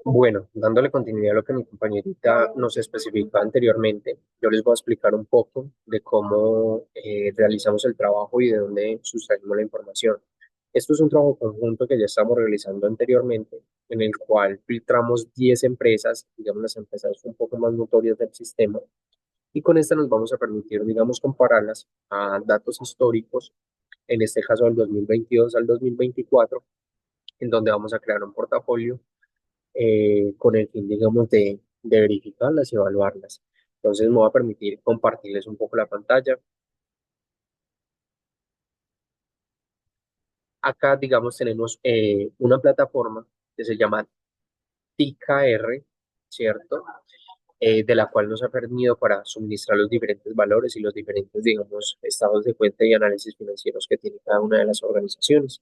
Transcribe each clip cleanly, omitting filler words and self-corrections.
Bueno, dándole continuidad a lo que mi compañerita nos especificó anteriormente, yo les voy a explicar un poco de cómo realizamos el trabajo y de dónde sustraemos la información. Esto es un trabajo conjunto que ya estamos realizando anteriormente, en el cual filtramos 10 empresas, digamos las empresas un poco más notorias del sistema, y con esta nos vamos a permitir, digamos, compararlas a datos históricos, en este caso del 2022 al 2024, en donde vamos a crear un portafolio con el fin, digamos, de verificarlas y evaluarlas. Entonces me voy a permitir compartirles un poco la pantalla. Acá, digamos, tenemos una plataforma que se llama TIKR, ¿cierto? De la cual nos ha permitido para suministrar los diferentes valores y los diferentes, digamos, estados de cuenta y análisis financieros que tiene cada una de las organizaciones.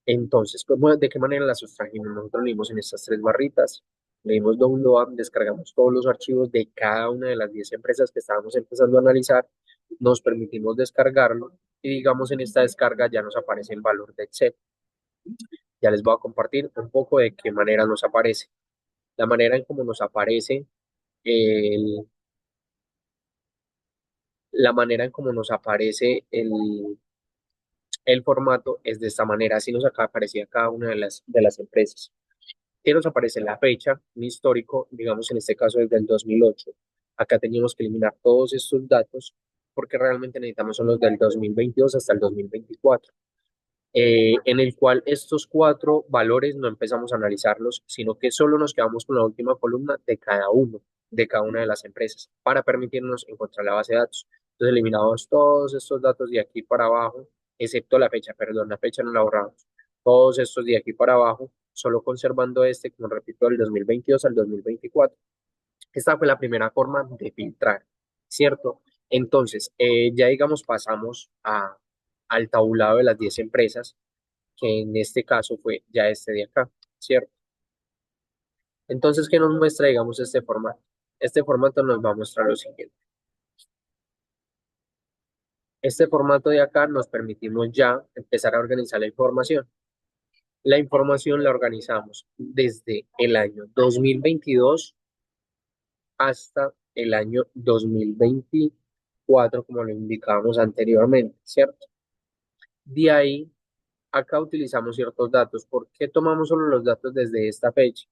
Entonces, ¿de qué manera la sustrajimos? Nosotros leímos en estas tres barritas, leímos download, descargamos todos los archivos de cada una de las 10 empresas que estábamos empezando a analizar, nos permitimos descargarlo y digamos en esta descarga ya nos aparece el valor de Excel. Ya les voy a compartir un poco de qué manera nos aparece. La manera en cómo nos aparece el, la manera en cómo nos aparece el formato es de esta manera, así nos acá aparecía cada una de las empresas. Que nos aparece la fecha, un histórico, digamos en este caso desde el 2008. Acá teníamos que eliminar todos estos datos porque realmente necesitamos son los del 2022 hasta el 2024, en el cual estos cuatro valores no empezamos a analizarlos, sino que solo nos quedamos con la última columna de cada una de las empresas, para permitirnos encontrar la base de datos. Entonces eliminamos todos estos datos de aquí para abajo, excepto la fecha, perdón, la fecha no la borramos. Todos estos de aquí para abajo, solo conservando este, como repito, del 2022 al 2024. Esta fue la primera forma de filtrar, ¿cierto? Entonces, ya digamos, pasamos al tabulado de las 10 empresas, que en este caso fue ya este de acá, ¿cierto? Entonces, ¿qué nos muestra, digamos, este formato? Este formato nos va a mostrar lo siguiente. Este formato de acá nos permitimos ya empezar a organizar la información. La información la organizamos desde el año 2022 hasta el año 2024, como lo indicábamos anteriormente, ¿cierto? De ahí, acá utilizamos ciertos datos. ¿Por qué tomamos solo los datos desde esta fecha?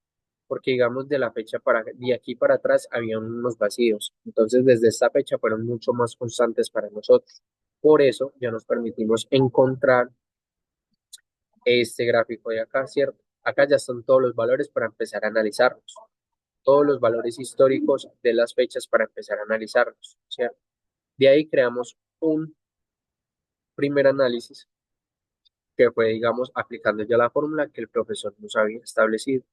Porque digamos de la fecha de aquí para atrás había unos vacíos. Entonces, desde esta fecha fueron mucho más constantes para nosotros. Por eso ya nos permitimos encontrar este gráfico de acá, ¿cierto? Acá ya están todos los valores para empezar a analizarlos. Todos los valores históricos de las fechas para empezar a analizarlos, ¿cierto? De ahí creamos un primer análisis que fue, digamos, aplicando ya la fórmula que el profesor nos había establecido.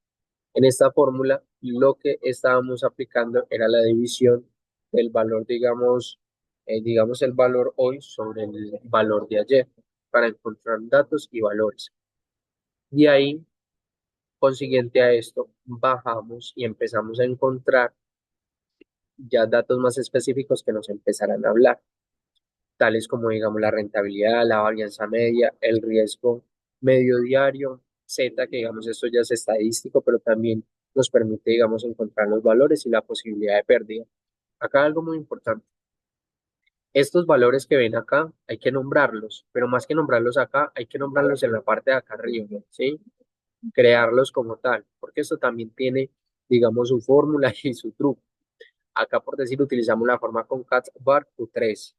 En esta fórmula, lo que estábamos aplicando era la división del valor, digamos el valor hoy sobre el valor de ayer para encontrar datos y valores. Y ahí, consiguiente a esto, bajamos y empezamos a encontrar ya datos más específicos que nos empezarán a hablar, tales como, digamos, la rentabilidad, la varianza media, el riesgo medio diario, Z, que digamos esto ya es estadístico, pero también nos permite, digamos, encontrar los valores y la posibilidad de pérdida. Acá algo muy importante. Estos valores que ven acá hay que nombrarlos, pero más que nombrarlos acá, hay que nombrarlos en la parte de acá arriba, ¿sí? Crearlos como tal, porque esto también tiene, digamos, su fórmula y su truco. Acá, por decir, utilizamos la forma concat var Q3,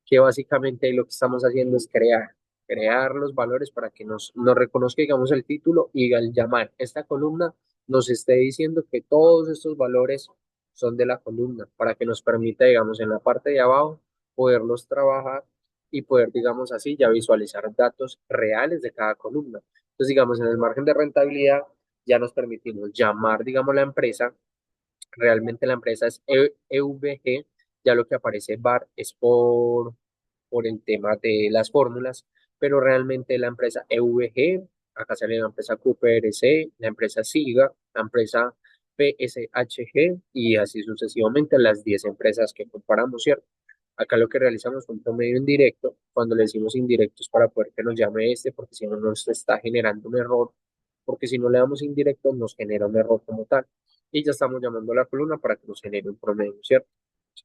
que básicamente lo que estamos haciendo es crear los valores para que nos reconozca, digamos, el título y al llamar esta columna nos esté diciendo que todos estos valores son de la columna, para que nos permita, digamos, en la parte de abajo poderlos trabajar y poder, digamos así, ya visualizar datos reales de cada columna. Entonces, digamos, en el margen de rentabilidad ya nos permitimos llamar, digamos, la empresa. Realmente la empresa es EVG, ya lo que aparece bar es por el tema de las fórmulas, pero realmente la empresa EVG, acá sale la empresa QPRC, la empresa SIGA, la empresa PSHG y así sucesivamente las 10 empresas que comparamos, ¿cierto? Acá lo que realizamos es un promedio indirecto, cuando le decimos indirectos para poder que nos llame este, porque si no nos está generando un error porque si no le damos indirecto nos genera un error como tal. Y ya estamos llamando a la columna para que nos genere un promedio, ¿cierto?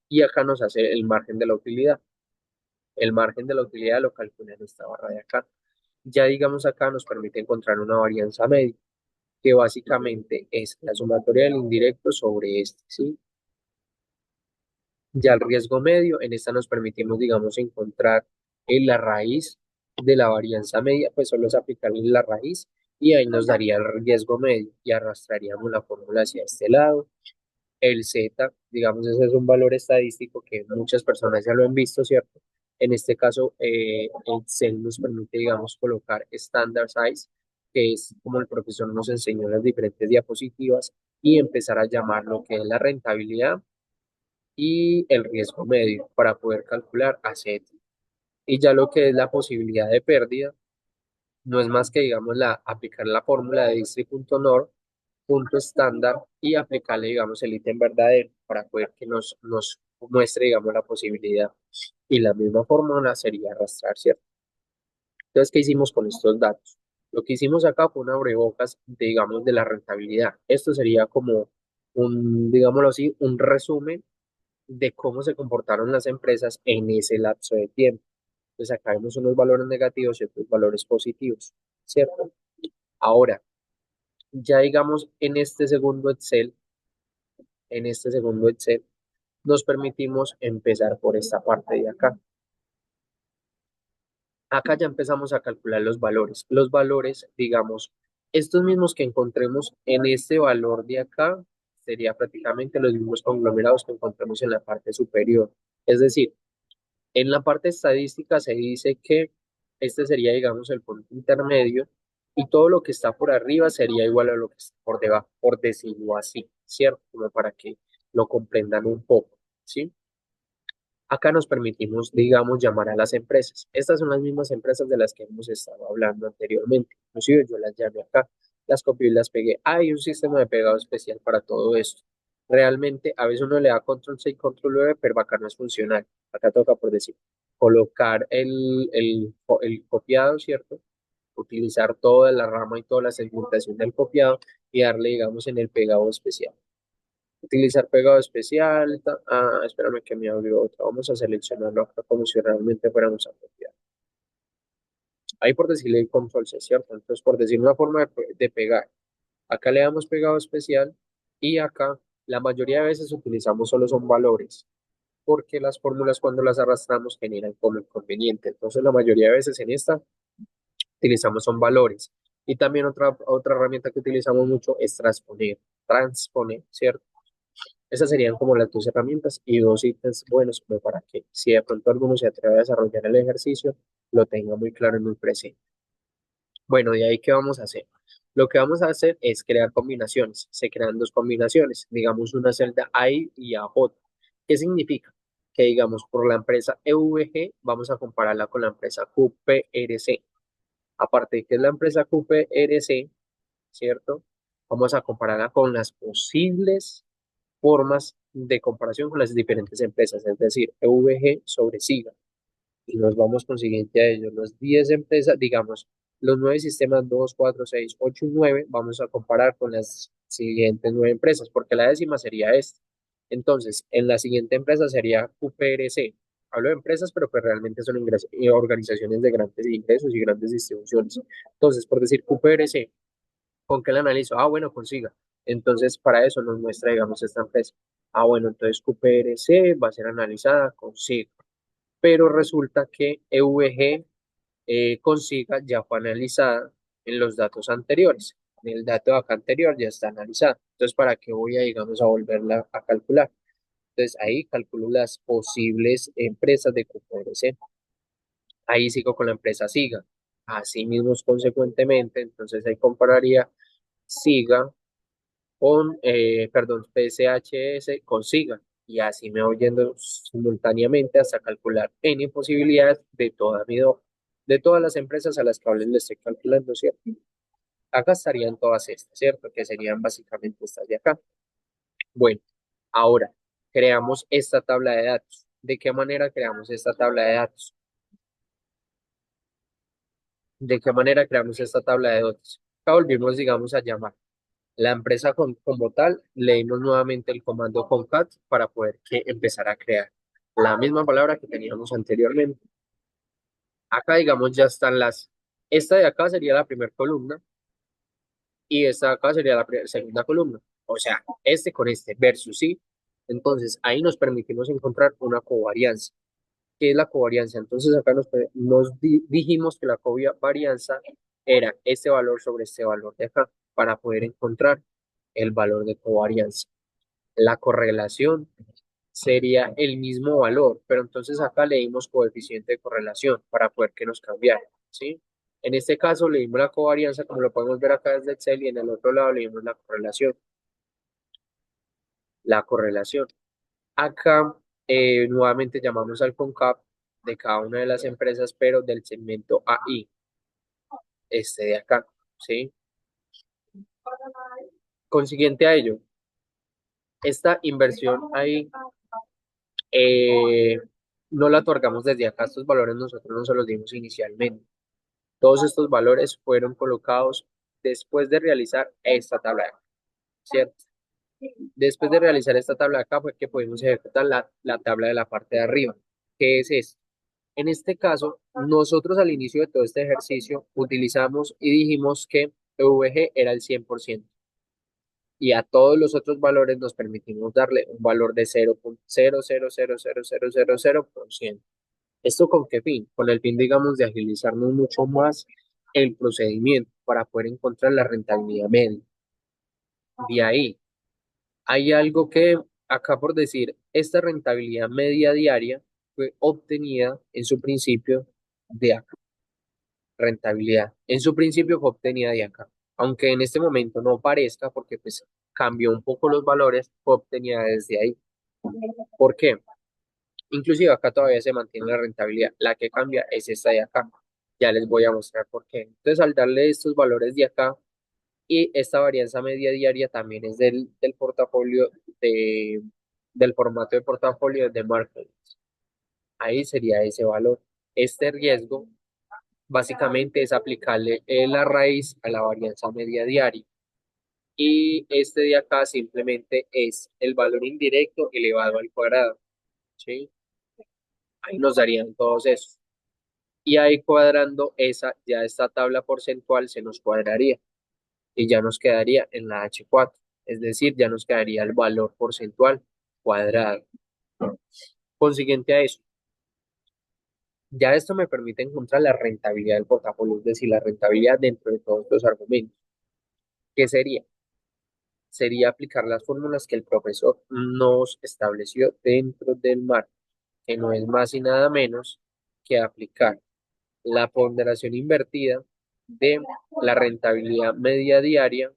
Y acá nos hace el margen de la utilidad. El margen de la utilidad lo calcula en esta barra de acá. Ya digamos acá nos permite encontrar una varianza media, que básicamente es la sumatoria del indirecto sobre este, ¿sí? Ya el riesgo medio, en esta nos permitimos, digamos, encontrar en la raíz de la varianza media, pues solo es aplicarle la raíz y ahí nos daría el riesgo medio y arrastraríamos la fórmula hacia este lado. El Z, digamos, ese es un valor estadístico que muchas personas ya lo han visto, ¿cierto? En este caso, Excel nos permite, digamos, colocar standard size, que es como el profesor nos enseñó en las diferentes diapositivas, y empezar a llamar lo que es la rentabilidad y el riesgo medio para poder calcular a Z. Y ya lo que es la posibilidad de pérdida, no es más que, digamos, aplicar la fórmula de district.nor punto estándar y aplicarle, digamos, el ítem verdadero para poder que nos muestre, digamos, la posibilidad. Y la misma fórmula sería arrastrar, ¿cierto? Entonces, ¿qué hicimos con estos datos? Lo que hicimos acá fue un abrebocas, digamos, de la rentabilidad. Esto sería como digámoslo así, un resumen de cómo se comportaron las empresas en ese lapso de tiempo. Entonces, acá vemos unos valores negativos y otros valores positivos, ¿cierto? Ahora, ya digamos, en este segundo Excel, nos permitimos empezar por esta parte de acá. Acá ya empezamos a calcular los valores. Los valores, digamos, estos mismos que encontremos en este valor de acá, sería prácticamente los mismos conglomerados que encontramos en la parte superior. Es decir, en la parte estadística se dice que este sería, digamos, el punto intermedio y todo lo que está por arriba sería igual a lo que está por debajo, por decirlo así, ¿cierto? Como para que lo comprendan un poco, ¿sí? Acá nos permitimos, digamos, llamar a las empresas. Estas son las mismas empresas de las que hemos estado hablando anteriormente. Inclusive yo las llamé acá, las copié y las pegué. Hay un sistema de pegado especial para todo esto. Realmente, a veces uno le da control C y control V, pero acá no es funcional. Acá toca, por decir, colocar el copiado, ¿cierto? Utilizar toda la rama y toda la segmentación del copiado y darle, digamos, en el pegado especial. Utilizar pegado especial. Espérame que me abrió otra. Vamos a seleccionarlo acá como si realmente fuéramos a copiar. Ahí por decirle el control C, ¿cierto? Entonces, por decir una forma de pegar. Acá le damos pegado especial y acá la mayoría de veces utilizamos solo son valores, porque las fórmulas cuando las arrastramos generan como inconveniente. Entonces, la mayoría de veces en esta utilizamos son valores. Y también otra herramienta que utilizamos mucho es transponer, ¿cierto? Esas serían como las dos herramientas y dos ítems buenos como para que si de pronto alguno se atreve a desarrollar el ejercicio, lo tenga muy claro y muy presente. Bueno, de ahí, ¿qué vamos a hacer? Lo que vamos a hacer es crear combinaciones. Se crean dos combinaciones, digamos una celda AI y AJ. ¿Qué significa? Que digamos por la empresa EVG vamos a compararla con la empresa QPRC. Aparte de que es la empresa QPRC, ¿cierto? Vamos a compararla con las posibles formas de comparación con las diferentes empresas, es decir, EVG sobre SIGA. Y nos vamos consiguiente a ellos, los 10 empresas, digamos, los 9 sistemas 2 4 6 8 y 9 vamos a comparar con las siguientes 9 empresas, porque la décima sería esta. Entonces, en la siguiente empresa sería QPRC. Hablo de empresas, pero pues realmente son organizaciones de grandes ingresos y grandes distribuciones. Entonces, por decir QPRC, ¿con qué la analizo? Ah, bueno, consiga. Entonces, para eso nos muestra, digamos, esta empresa. Ah, bueno, entonces QPRC va a ser analizada con SIG, pero resulta que EVG consiga ya fue analizada en los datos anteriores. En el dato de acá anterior ya está analizada. Entonces, ¿para qué voy a, digamos, a volverla a calcular? Entonces, ahí calculo las posibles empresas de QPRC. Ahí sigo con la empresa SIGA. Así mismo, consecuentemente, entonces ahí compararía SIGA perdón, PSHS consiga. Y así me voy yendo simultáneamente hasta calcular N posibilidades de toda mi hoja, de todas las empresas a las que les estoy calculando, ¿cierto? Acá estarían todas estas, ¿cierto? Que serían básicamente estas de acá. Bueno, ahora creamos esta tabla de datos. ¿De qué manera creamos esta tabla de datos? ¿De qué manera creamos esta tabla de datos? Acá volvimos, digamos, a llamar. La empresa como tal, leímos nuevamente el comando concat para poder empezar a crear la misma palabra que teníamos anteriormente. Acá, digamos, ya están esta de acá sería la primera columna y esta de acá sería la segunda columna. O sea, este con este versus sí. Entonces, ahí nos permitimos encontrar una covarianza. ¿Qué es la covarianza? Entonces, acá dijimos que la covarianza era este valor sobre este valor de acá para poder encontrar el valor de covarianza. La correlación sería el mismo valor, pero entonces acá le dimos coeficiente de correlación para poder que nos cambiara, ¿sí? En este caso le dimos la covarianza, como lo podemos ver acá desde Excel, y en el otro lado le dimos la correlación. La correlación. Acá nuevamente llamamos al CONCAP de cada una de las empresas, pero del segmento AI, este de acá, ¿sí? Consiguiente a ello, esta inversión ahí eh, no la otorgamos desde acá, estos valores nosotros no se los dimos inicialmente. Todos estos valores fueron colocados después de realizar esta tabla de acá, ¿cierto? Después de realizar esta tabla de acá fue que pudimos ejecutar la tabla de la parte de arriba. ¿Qué es esto? En este caso, nosotros al inicio de todo este ejercicio utilizamos y dijimos que VG era el 100% y a todos los otros valores nos permitimos darle un valor de 0.0000000%. ¿Esto con qué fin? Con el fin, digamos, de agilizarnos mucho más el procedimiento para poder encontrar la rentabilidad media. De ahí, hay algo que acá por decir, esta rentabilidad media diaria fue obtenida en su principio de acá. Rentabilidad. En su principio fue obtenida de acá. Aunque en este momento no parezca, porque pues cambió un poco los valores, fue obtenida desde ahí. ¿Por qué? Inclusive acá todavía se mantiene la rentabilidad. La que cambia es esta de acá. Ya les voy a mostrar por qué. Entonces, al darle estos valores de acá y esta varianza media diaria también es del portafolio del formato de portafolio de marketing. Ahí sería ese valor. Este riesgo básicamente es aplicarle la raíz a la varianza media diaria. Y este de acá simplemente es el valor indirecto elevado al cuadrado. ¿Sí? Ahí nos darían todos esos. Y ahí cuadrando ya esta tabla porcentual se nos cuadraría y ya nos quedaría en la H4, es decir, ya nos quedaría el valor porcentual cuadrado. Consiguiente a eso, ya esto me permite encontrar la rentabilidad del portafolio, es decir, la rentabilidad dentro de todos los argumentos. ¿Qué sería? Sería aplicar las fórmulas que el profesor nos estableció dentro del marco, que no es más y nada menos que aplicar la ponderación invertida de la rentabilidad media diaria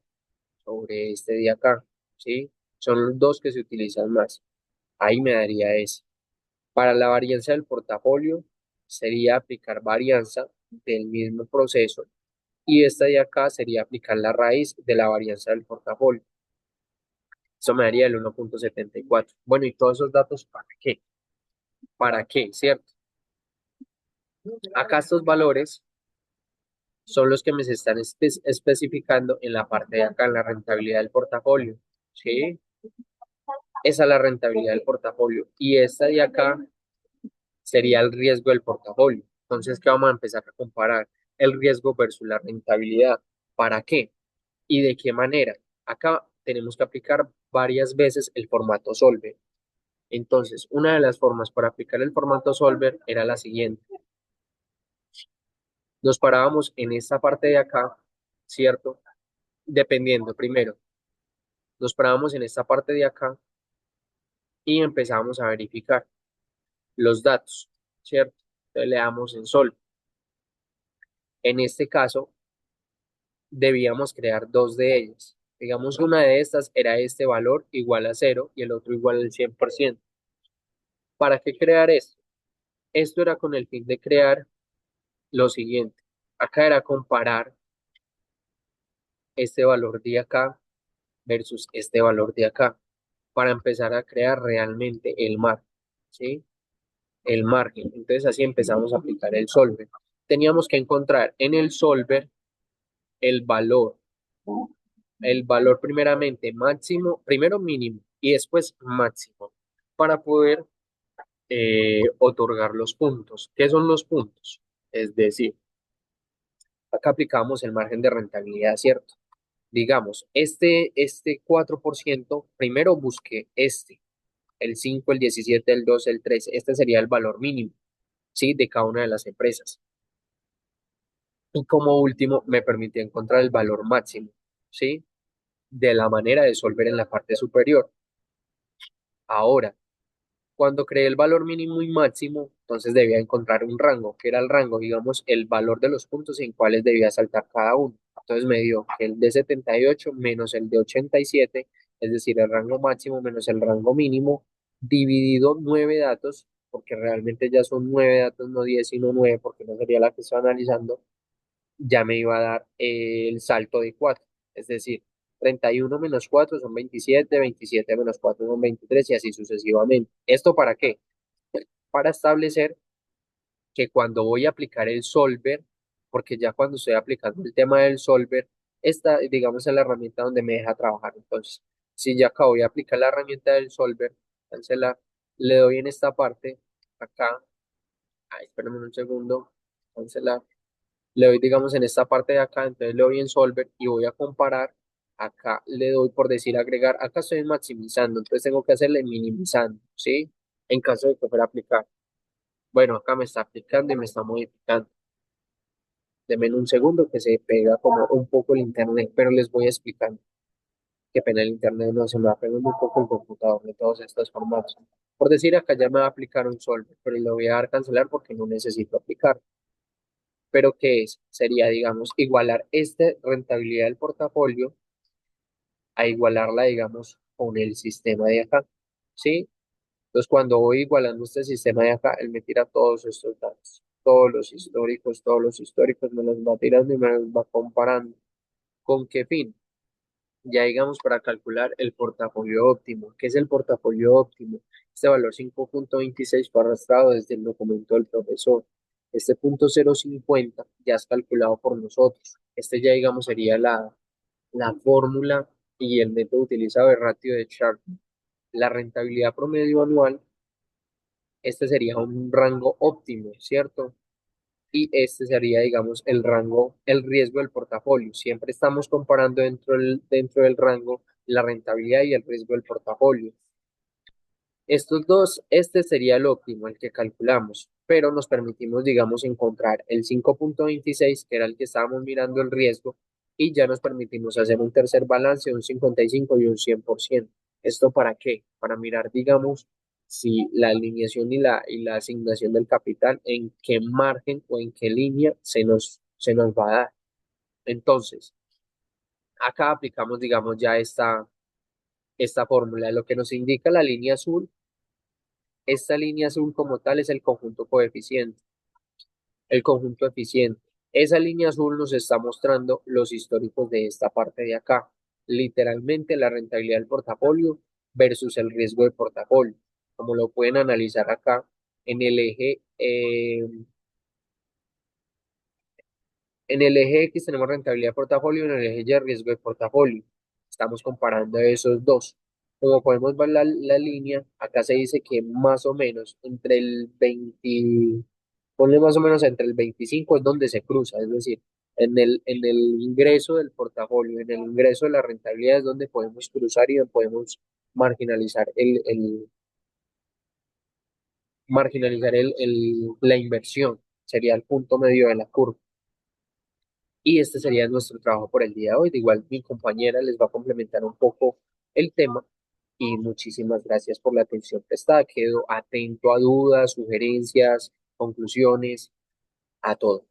sobre este de acá, ¿sí? Son los dos que se utilizan más. Ahí me daría ese. Para la varianza del portafolio sería aplicar varianza del mismo proceso y esta de acá sería aplicar la raíz de la varianza del portafolio. Eso me daría el 1.74. Bueno, ¿y todos esos datos para qué? ¿Para qué? ¿Cierto? Acá estos valores son los que me se están especificando en la parte de acá, en la rentabilidad del portafolio. ¿Sí? Esa es la rentabilidad del portafolio. Y esta de acá sería el riesgo del portafolio. Entonces, ¿qué vamos a empezar a comparar? El riesgo versus la rentabilidad. ¿Para qué? ¿Y de qué manera? Acá tenemos que aplicar varias veces el formato Solver. Entonces, una de las formas para aplicar el formato Solver era la siguiente. Nos parábamos en esta parte de acá, ¿cierto? Dependiendo, primero, nos parábamos en esta parte de acá y empezábamos a verificar los datos, ¿cierto? Entonces le damos en Solver. En este caso, debíamos crear dos de ellas. Digamos, una de estas era este valor igual a cero y el otro igual al 100%. ¿Para qué crear esto? Esto era con el fin de crear lo siguiente. Acá era comparar este valor de acá versus este valor de acá para empezar a crear realmente el margen, ¿sí? El margen. Entonces así empezamos a aplicar el solver. Teníamos que encontrar en el solver el valor, el valor primeramente máximo, primero mínimo y después máximo, para poder otorgar los puntos. ¿Qué son los puntos? Es decir, acá aplicamos el margen de rentabilidad, ¿cierto? Digamos, este 4% primero busqué el 5, el 17, el 2, el 3. Este sería el valor mínimo, ¿sí? De cada una de las empresas. Y como último, me permití encontrar el valor máximo, ¿sí? De la manera de solver en la parte superior. Ahora, cuando creé el valor mínimo y máximo, entonces debía encontrar un rango, que era el rango, digamos, el valor de los puntos en cuales debía saltar cada uno. Entonces me dio que el de 78 menos el de 87, es decir, el rango máximo menos el rango mínimo, dividido 9 datos, porque realmente ya son 9 datos, no 10, sino 9, porque no sería la que estoy analizando, ya me iba a dar el salto de 4. Es decir, 31 menos 4 son 27, 27 menos 4 son 23 y así sucesivamente. ¿Esto para qué? Para establecer que cuando voy a aplicar el solver, porque ya cuando estoy aplicando el tema del solver, esta, digamos, es la herramienta donde me deja trabajar. Entonces, si ya acá voy a aplicar la herramienta del solver, cancelar, le doy en esta parte, acá, ay, espérame un segundo, cancelar, le doy, digamos, en esta parte de acá, entonces le doy en solver y voy a comparar. Acá le doy por decir agregar, acá estoy maximizando, entonces tengo que hacerle minimizando, ¿sí? En caso de que fuera a aplicar. Bueno, acá me está aplicando y me está modificando. Denme un segundo que se pega como un poco el internet, pero les voy explicando. Qué pena el internet, no se me va a pegar un poco el computador de todos estos formatos. Por decir, acá ya me va a aplicar un solver, pero le voy a dar cancelar porque no necesito aplicar. Pero ¿qué es? Sería, digamos, igualar esta rentabilidad del portafolio a igualarla, digamos, con el sistema de acá. ¿Sí? Entonces, cuando voy igualando este sistema de acá, él me tira todos estos datos, todos los históricos me los va tirando y me los va comparando. ¿Con qué fin? Ya digamos para calcular el portafolio óptimo. ¿Qué es el portafolio óptimo? Este valor 5.26 fue arrastrado desde el documento del profesor. Este punto 0.50 ya es calculado por nosotros. Este ya digamos sería la fórmula y el método utilizado de ratio de Sharpe. La rentabilidad promedio anual, este sería un rango óptimo, ¿cierto? Y este sería, digamos, el rango, el riesgo del portafolio. Siempre estamos comparando dentro del rango la rentabilidad y el riesgo del portafolio. Estos dos, este sería el óptimo, el que calculamos, pero nos permitimos, digamos, encontrar el 5.26, que era el que estábamos mirando el riesgo, y ya nos permitimos hacer un tercer balance, un 55 y un 100%. ¿Esto para qué? Para mirar, digamos, si la alineación y la asignación del capital, en qué margen o en qué línea se nos va a dar. Entonces, acá aplicamos, digamos, ya esta fórmula, lo que nos indica la línea azul. Esta línea azul como tal es el conjunto coeficiente, el conjunto eficiente. Esa línea azul nos está mostrando los históricos de esta parte de acá. Literalmente la rentabilidad del portafolio versus el riesgo del portafolio. Como lo pueden analizar acá en el eje X tenemos rentabilidad de portafolio, en el eje Y riesgo de portafolio. Estamos comparando esos dos. Como podemos ver la línea, acá se dice que más o menos entre el 20, ponle más o menos entre el 25 es donde se cruza, es decir, en el ingreso del portafolio, en el ingreso de la rentabilidad es donde podemos cruzar y donde podemos marginalizar la inversión. Sería el punto medio de la curva. Y este sería nuestro trabajo por el día de hoy. De igual, mi compañera les va a complementar un poco el tema y muchísimas gracias por la atención prestada. Quedo atento a dudas, sugerencias, conclusiones, a todo.